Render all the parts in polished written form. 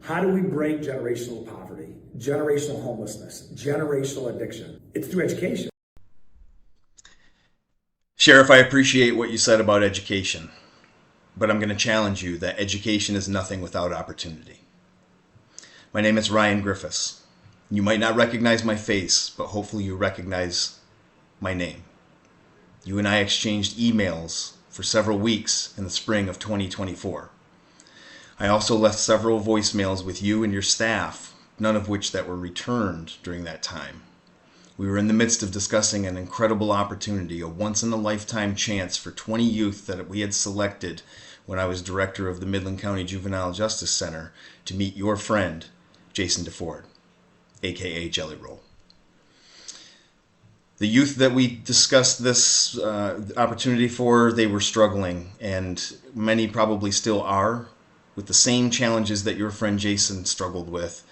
How do we break generational poverty, generational homelessness, generational addiction? It's through education. Sheriff, I appreciate what you said about education, but I'm going to challenge you that education is nothing without opportunity. My name is Ryan Griffiths. You might not recognize my face, but hopefully you recognize my name. You and I exchanged emails for several weeks in the spring of 2024. I also left several voicemails with you and your staff, none of which that were returned during that time. We were in the midst of discussing an incredible opportunity, a once-in-a-lifetime chance for 20 youth that we had selected when I was director of the Midland County Juvenile Justice Center to meet your friend, Jason DeFord, aka JellyRoll. The youth that we discussed this opportunity for, they were struggling, and many probably still are, with the same challenges that your friend Jason struggled with,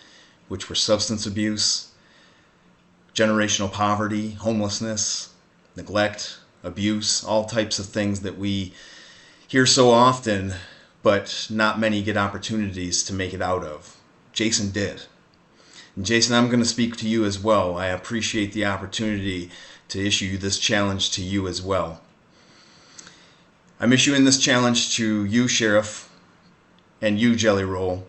which were substance abuse, generational poverty, homelessness, neglect, abuse, all types of things that we hear so often, but not many get opportunities to make it out of. Jason did. And Jason, I'm going to speak to you as well. I appreciate the opportunity to issue this challenge to you as well. I'm issuing this challenge to you, Sheriff, and you, JellyRoll,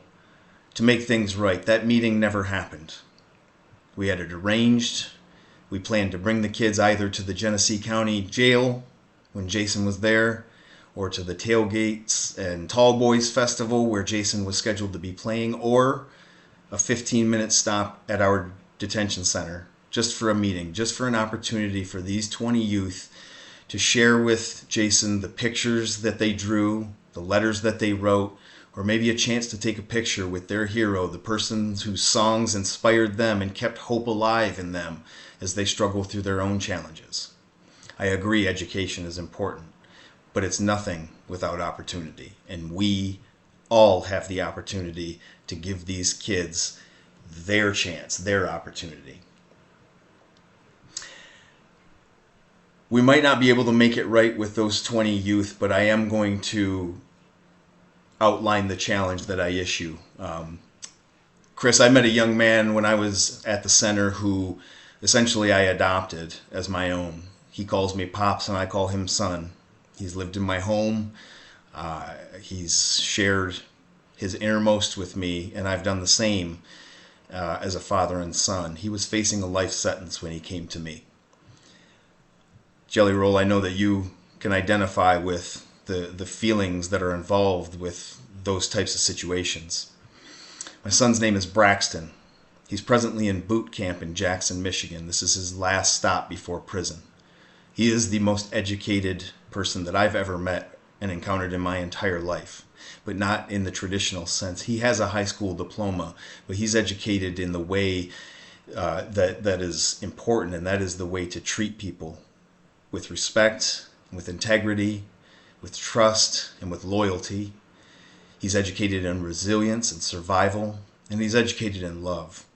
to make things right. That meeting never happened. We had it arranged. We planned to bring the kids either to the Genesee County Jail when Jason was there, or to the Tailgates and Tall Boys Festival where Jason was scheduled to be playing, or a 15-minute stop at our detention center just for a meeting, just for an opportunity for these 20 youth to share with Jason the pictures that they drew, the letters that they wrote, or maybe a chance to take a picture with their hero, the person whose songs inspired them and kept hope alive in them as they struggle through their own challenges. I agree education is important, but it's nothing without opportunity, and we all have the opportunity to give these kids their chance, their opportunity. We might not be able to make it right with those 20 youth, but I am going to outline the challenge that I issue. Chris, I met a young man when I was at the center who essentially I adopted as my own. He calls me Pops and I call him Son. He's lived in my home. He's shared his innermost with me, and I've done the same as a father and son. He was facing a life sentence when he came to me. JellyRoll, I know that you can identify with the feelings that are involved with those types of situations. My son's name is Braxton. He's presently in boot camp in Jackson, Michigan. This is his last stop before prison. He is the most educated person that I've ever met and encountered in my entire life, but not in the traditional sense. He has a high school diploma, but he's educated in the way that is important, and that is the way to treat people with respect, with integrity, with trust, and with loyalty. He's educated in resilience and survival, and he's educated in love.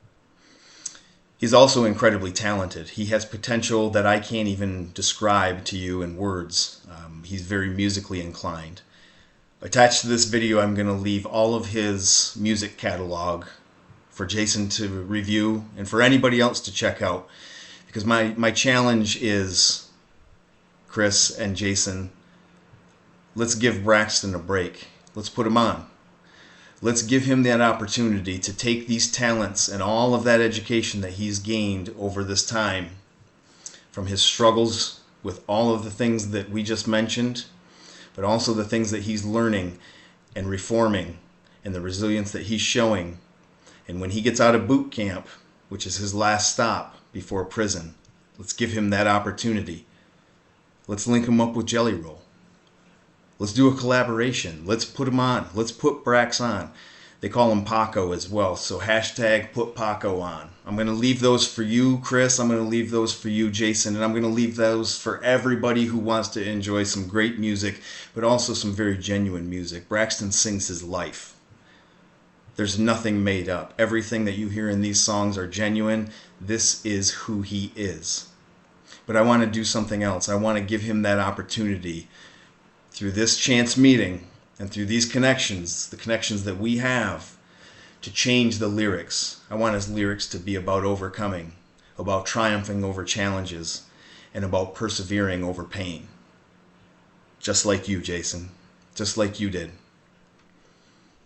He's also incredibly talented. He has potential that I can't even describe to you in words. He's very musically inclined. Attached to this video, I'm going to leave all of his music catalog for Jason to review and for anybody else to check out, because my challenge is, Chris and Jason, let's give Braxton a break. Let's put him on. Let's give him that opportunity to take these talents and all of that education that he's gained over this time, from his struggles with all of the things that we just mentioned, but also the things that he's learning and reforming and the resilience that he's showing. And when he gets out of boot camp, which is his last stop before prison, let's give him that opportunity. Let's link him up with JellyRoll. Let's do a collaboration. Let's put him on. Let's put Brax on. They call him Paco as well, so hashtag put Paco on. I'm going to leave those for you, Chris. I'm going to leave those for you, Jason, and I'm going to leave those for everybody who wants to enjoy some great music, but also some very genuine music. Braxton sings his life. There's nothing made up. Everything that you hear in these songs are genuine. This is who he is. But I want to do something else. I want to give him that opportunity through this chance meeting and through these connections, the connections that we have, to change the lyrics. I want his lyrics to be about overcoming, about triumphing over challenges, and about persevering over pain. Just like you, Jason. Just like you did.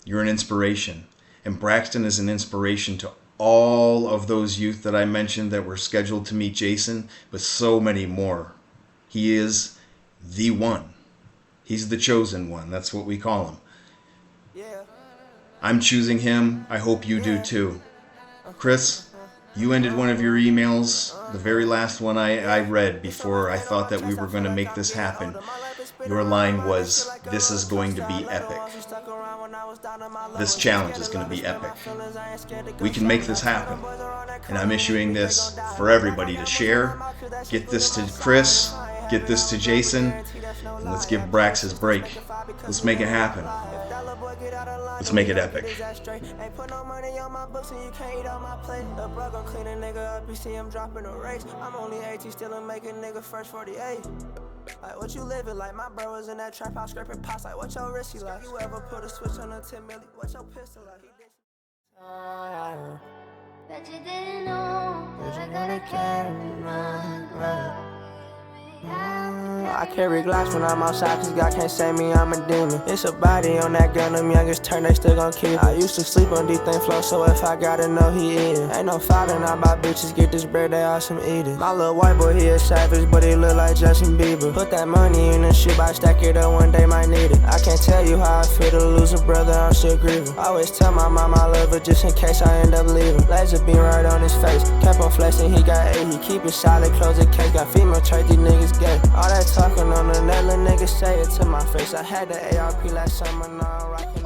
You're an inspiration. And Braxton is an inspiration to all of those youth that I mentioned that were scheduled to meet Jason, but so many more. He is the one. He's the chosen one. That's what we call him. I'm choosing him. I hope you do too. Chris, you ended one of your emails, the very last one I read before I thought that we were going to make this happen. Your line was, "This is going to be epic." This challenge is going to be epic. We can make this happen. And I'm issuing this for everybody to share. Get this to Chris. Get this to Jason. And let's give Brax his break. Let's make it happen. Let's make it epic. Ain't put no money on my books and you can't eat on my plate. The bro gon' clean a nigga up, you see him dropping a race. I'm only 18, still make a nigga first 48. Like, what you living like? My bro was in that trap house scraping pots. Like, what your wrist like? You ever put a switch on a 10 milli? What your pistol like? Bet you didn't know that I gotta carry my brother. I carry Glocks when I'm outside, cause God can't save me, I'm a demon. It's a body on that gun, them youngest turn, they still gon' keep it. I used to sleep on these things flow, so if I gotta know, he eatin'. Ain't no fighting, I buy bitches, get this bread, they all some eaters. My little white boy, he a savage, but he look like Justin Bieber. Put that money in the shoebox, stack it up, one day might need it. I can't tell you how I feel to lose a brother, I'm still grieving. I always tell my mom I love her, just in case I end up leaving. Laser beam right on his face, kept on flexing, he got A, he keep it solid, close the case, got female church, these niggas gay. All that talking on the net, little niggas say it to my face. I had the ARP last summer, now I'm rocking.